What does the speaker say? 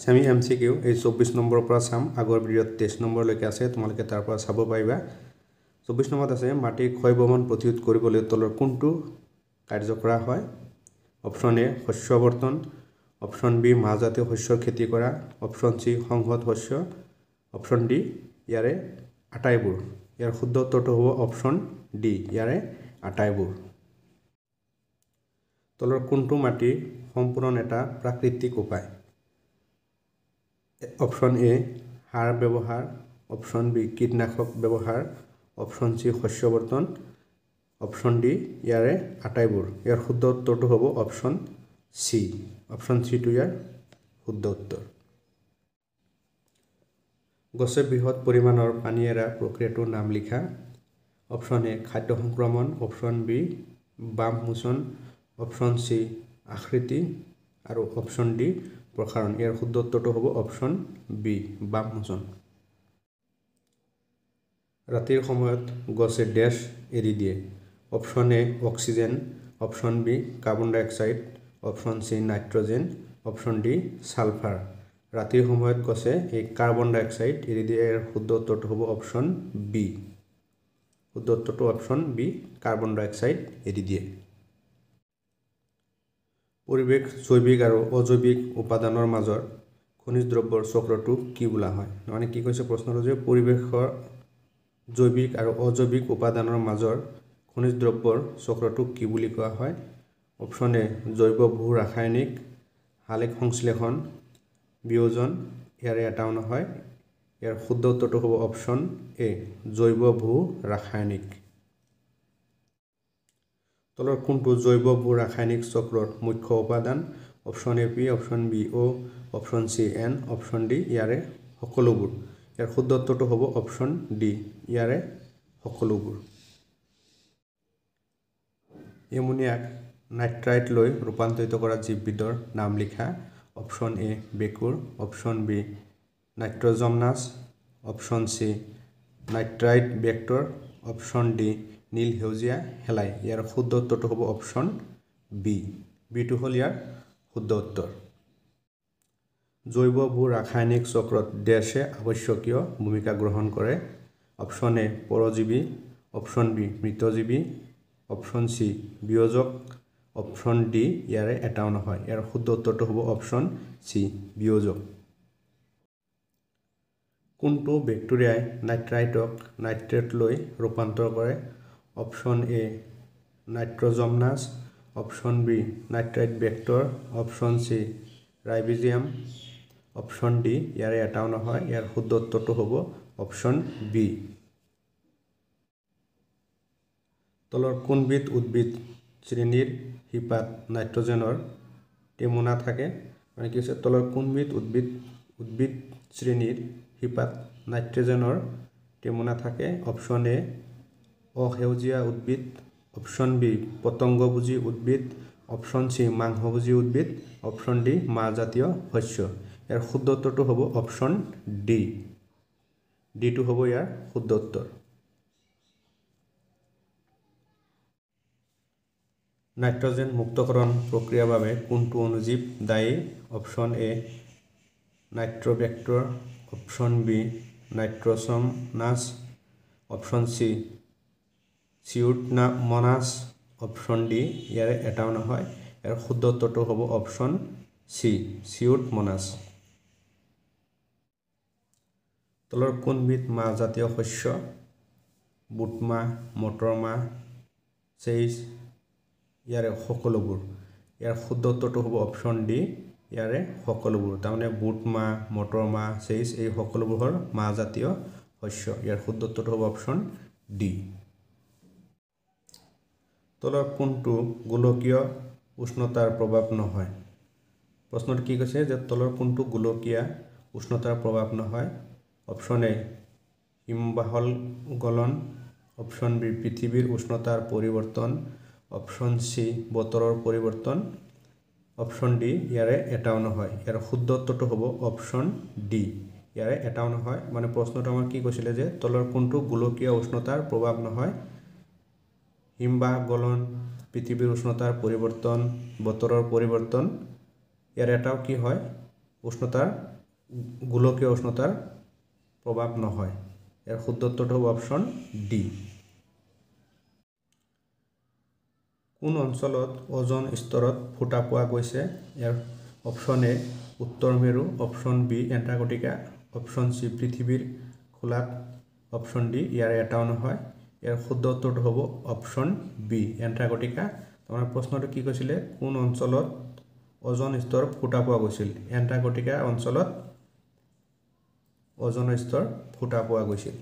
Semi MCQ এই 24 নম্বৰৰ পৰা চাম আগৰ ভিডিঅ'ত 23 নম্বৰলৈকে আছে তোমালোকে তাৰ পৰা চাব পাৰিবা 24 নম্বৰত আছে মাটি ক্ষয় বমন প্ৰতিৰোধ কৰিবলৈ তলৰ কোনটো কাৰ্য কৰা হয় অপচন এ শস্য বৰ্তন অপচন বি মাহজাতীয় শস্যৰ খেতি কৰা অপচন সি সংহত শস্য অপচন ডি ইয়াৰে আটাইবোৰ ইয়াৰ শুদ্ধ উত্তৰটো হ'ব অপচন ডি ইয়াৰে আটাইবোৰ তলৰ কোনটো মাটি সম্পূৰ্ণ এটা প্ৰাকৃতিক উপায় অপচন এ সাৰ ব্যৱহাৰ অপচন বি কীটনাশক ব্যৱহাৰ অপচন সি শস্য বৰ্তন অপচন ডি ইয়াৰে আটাইবোৰ ইয়াৰ শুদ্ধ উত্তৰটো হ'ব অপচন সি টু ইয়াৰ শুদ্ধ উত্তৰ গছে বৃহৎ পৰিমাণৰ পানী এৰা প্ৰক্ৰিয়াটোৰ নাম লিখা অপচন এ খাদ্য সংক্ৰমণ অপচন বি বাম মোচন অপচন সি আকৃতি আৰু অপচন ডি প্ৰসাৰণ ইয়াৰ শুদ্ধ উত্তৰটো হ'ব অপচন বি বাম মোচন ৰাতিৰ সময়ত গছে ডেছ এৰি দিয়ে option A oxygen option B carbon dioxide option C nitrogen option D sulphur ৰাতিৰ সময়ত গছে এই কাৰ্বন ডাই অক্সাইড এৰি দিয়ে ইয়াৰ শুদ্ধ উত্তৰটো হ'ব অপচন বি শুদ্ধ উত্তৰটো অপচন বি কাৰ্বন ডাই অক্সাইড এৰি দিয়ে পৰিৱেশ জৈৱিক আৰু অজৈৱিক উপাদানৰ মাজৰ খনিজ দ্ৰব্যৰ চক্ৰটো কি বোলা হয় মানে কি কৈছে প্ৰশ্নটো যে পৰিৱেশৰ জৈৱিক আৰু অজৈৱিক উপাদানৰ মাজৰ খনিজ দ্ৰব্যৰ চক্ৰটো কি বুলি কোৱা হয় অপচন এ জৈৱ ভূ ৰাসায়নিক হালেক সংশ্লেষণ বিয়োজন ইয়াৰে এটাও নহয় ইয়াৰ শুদ্ধ উত্তৰটো হ'ব অপচন এ জৈৱ ভূ ৰাসায়নিক তলৰ কোনটো জৈৱ ভূ ৰাসায়নিক চক্ৰৰ মুখ্য উপাদান অপচন এ পি অপচন বি অ অপচন চি এন অপচন ডি ইয়াৰে সকলোবোৰ ইয়াৰ শুদ্ধ উত্তৰটো হ'ব অপচন ডি ইয়াৰে সকলোবোৰ এমোনিয়াক নাইট্ৰাইট লৈ ৰূপান্তৰিত কৰা জীৱবিধৰ নাম লিখা অপচন এ বেকুৰ option B Nitrosomonas option C Nitrobacter option D নীল সেউজীয়া হেলাই ইয়াৰ শুদ্ধ উত্তৰটো হ'ব অপচন বিটো হ'ল ইয়াৰ শুদ্ধ উত্তৰ জৈৱ ভূ ৰাসায়নিক চক্ৰত ডেছে আৱশ্যকীয় ভূমিকা গ্ৰহণ কৰে অপচন এ পৰজীৱী অপচন বি মৃতজীৱী অপচন সি বিয়োজক অপচন ডি ইয়াৰে এটাও নহয় ইয়াৰ শুদ্ধ উত্তৰটো হ'ব অপচন সি বিয়োজক কোনটো বেক্টেৰিয়াই নাইট্ৰাইটক নাইট্ৰেটলৈ ৰূপান্তৰ কৰে option A Nitrosomonas option B Nitrobacter option C Rhizobium option D ইয়াৰে এটাও নহয় ইয়াৰ শুদ্ধ উত্তৰটো হ'ব অপচন বি তলৰ কোনবিধ উদ্ভিদ শ্ৰেণীৰ শিপাত নাইট্ৰজেনৰ টেমুনা থাকে মানে কি হৈছে তলৰ কোনবিধ উদ্ভিদ শ্ৰেণীৰ শিপাত নাইট্ৰজেনৰ টেমুনা থাকে অপচন এ অসেউজীয়া উদ্ভিদ অপচন বি পতংগভোজী উদ্ভিদ অপচন চি মাংসভোজী উদ্ভিদ অপচন ডি মাহজাতীয় শস্য ইয়াৰ শুদ্ধ উত্তৰটো হ'ব অপচন ডিটো হ'ব ইয়াৰ শুদ্ধ উত্তৰ নাইট্ৰজেন মুক্তকৰণ প্ৰক্ৰিয়াৰ বাবে কোনটো অণুজীৱ দায়ী option A Nitrobacter option B Nitrosomonas option C Pseudomonas option D ইয়াৰে এটাও নহয় ইয়াৰ শুদ্ধ উত্তৰটো হ'ব অপচন চি চিউডমনাছ তলৰ কোনবিধ মাহজাতীয় শস্য বুট মাহ মটৰ মাহ চেইজ ইয়াৰে সকলোবোৰ ইয়াৰ শুদ্ধ উত্তৰটো হ'ব অপচন ডি ইয়াৰে সকলোবোৰ তাৰমানে বুট মাহ মটৰ মাহ চেইজ এই সকলোবোৰ হ'ল মাহজাতীয় শস্য ইয়াৰ শুদ্ধ উত্তৰটো হ'ব অপচন ডি তলৰ কোনটো গোলকীয় উষ্ণতাৰ প্ৰভাৱ নহয় প্ৰশ্নটো কি কৈছে যে তলৰ কোনটো গোলকীয় উষ্ণতাৰ প্ৰভাৱ নহয় অপচন এ হিমবাহৰ গলন অপচন বি পৃথিৱীৰ উষ্ণতাৰ পৰিৱৰ্তন অপচন চি বতৰৰ পৰিৱৰ্তন অপচন ডি ইয়াৰে এটাও নহয় ইয়াৰ শুদ্ধ উত্তৰটো হ'ব অপচন ডি ইয়াৰে এটাও নহয় মানে প্ৰশ্নটো আমাৰ কি কৈছিলে যে তলৰ কোনটো গোলকীয় উষ্ণতাৰ প্ৰভাৱ নহয় হিমবাহ গলন পৃথিৱীৰ উষ্ণতাৰ পৰিৱৰ্তন বতৰৰ পৰিৱৰ্তন ইয়াৰ এটাও কি হয় উষ্ণতাৰ গোলকীয় উষ্ণতাৰ প্ৰভাৱ নহয়। ইয়াৰ শুদ্ধ উত্তৰটো হ'ব অপশ্যন ডি। কোন অঞ্চলত অজন স্তৰত ফুটা পোৱা গৈছে? ইয়াৰ অপশ্যন এ উত্তৰ মেৰু, option B Antarctica, option C পৃথিৱীৰ খোলাত, অপশ্যন ডি ইয়াৰ এটাও নহয়। ইয়াৰ শুদ্ধ উত্তৰটো হ'ব অপশ্যন বি এণ্টাৰ্কটিকা। তাৰমানে প্ৰশ্নটো কি কৈছিলে? কোন অঞ্চলত অজন স্তৰ ফুটা পোৱা গৈছিল? এণ্টাৰ্কটিকা অঞ্চলত অজন স্তৰ ফুটা পোৱা গৈছিল।